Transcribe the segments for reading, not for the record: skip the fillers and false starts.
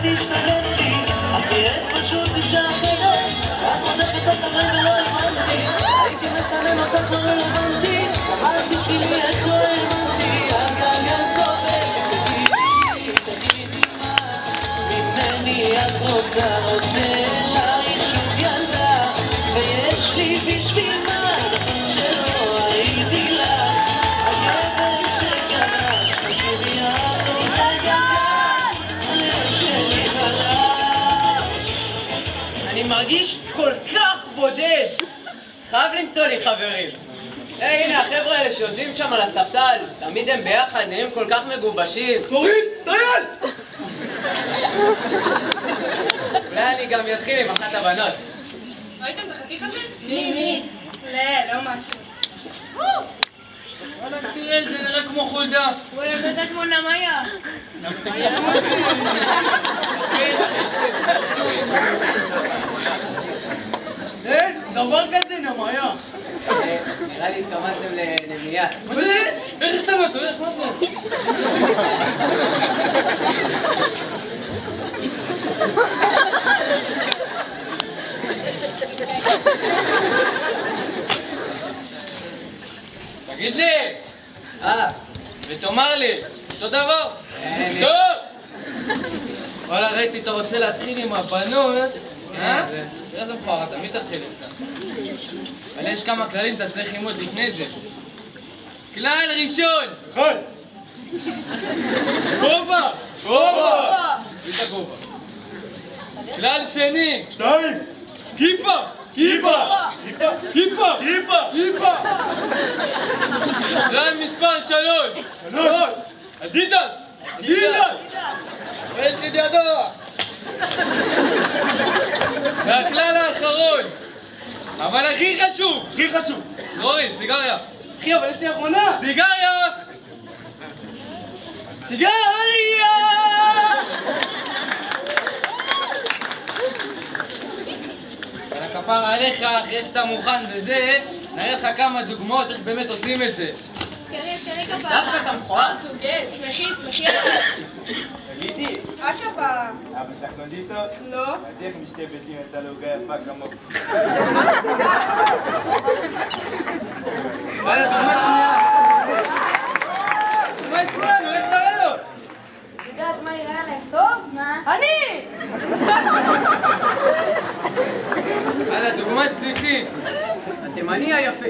את השתלט לי, את נראית פשוט אישה אחרת, את רודפת אחרי ולא הבנתי, הייתי מסנן אותך לא רלוונטי, אבל בשבילי איך לא הבנתי, הגלגל סובב אותי, תגידי מה ממני את רוצה אלייך שוב ילדה, ויש לי בשביל מה שלא הייתי לך, הגבר שגרש תגידי את רגע הלב שלי חלש. אני מרגיש כל כך בודד. חייב למצוא לי חברים. הנה החבר'ה האלה שיושבים שם על הספסל, תמיד הם ביחד, נראים כל כך מגובשים. תוריד! טייל! אולי אני גם אתחיל עם אחת הבנות. ראיתם את החתיך הזה? מי? לא משהו. וואלה, תראה, זה נראה כמו חולדה. הוא נראה כמו נמיה. אין, דבר כזה נמיה. נראה לי התכוונתם לנמייה. מה זה? איך הכתבת? הולך, מה זה? תגיד לי! ותאמר לי, אותו דבר? טוב! וואלה, ראיתי, אתה רוצה להתחיל עם הבנות, תראה איזה מכוער, תמיד תתחיל איתה. אבל יש כמה כללים, אתה צריך ללמוד לפני זה. כלל ראשון! אחד! גובה! גובה! תביא את הגובה. כלל שני! שתיים! כיפה! כיפה! כיפה! כיפה! כיפה! כלל מספר שלוש! שלוש! אדידס! אדידס! ויש לי דיאדורה! והכלל האחרון! אבל הכי חשוב! הכי חשוב! רואים, סיגריה! אחי, אבל יש לי אחרונה! סיגריה! סיגריה! על הכפרה עליך, אחרי שאתה מוכן וזה, נראה לך כמה דוגמאות איך באמת עושים את זה. סקרי כפרה. דווקא אתה מכוער? שמחי. תגידי, הכפרה. אבא שלך נולד איתו? לא. אז איך משתי ביצים יצא לו עוגה יפה כמוך? וואלה, דוגמה שנייה. דוגמה שנייה, נו, איך תראה לו? יודעת מה יראה לך טוב? מה? אני! וואלה, דוגמה שלישית. התימני היפה.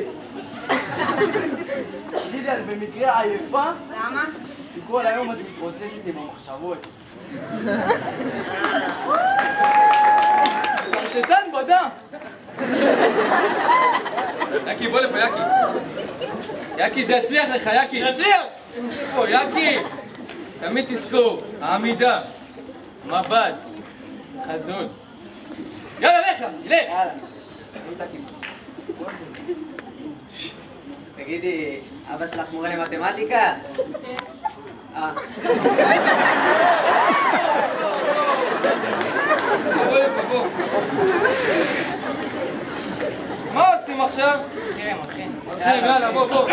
תגידי, את במקרה עייפה? למה? כי כל היום את מתרוצצת עם המחשבות. קטן בדם! יקי, בוא לפה, יקי. יקי, זה יצליח לך, יקי. זה יצליח! פה, יקי. תמיד תזכור, העמידה, מבט, חזון. יאללה, לך, לך! תגידי, אבא שלך מורה למתמטיקה? בוא לפה, בוא. מה עושים עכשיו? מתחילים. יאללה, בוא.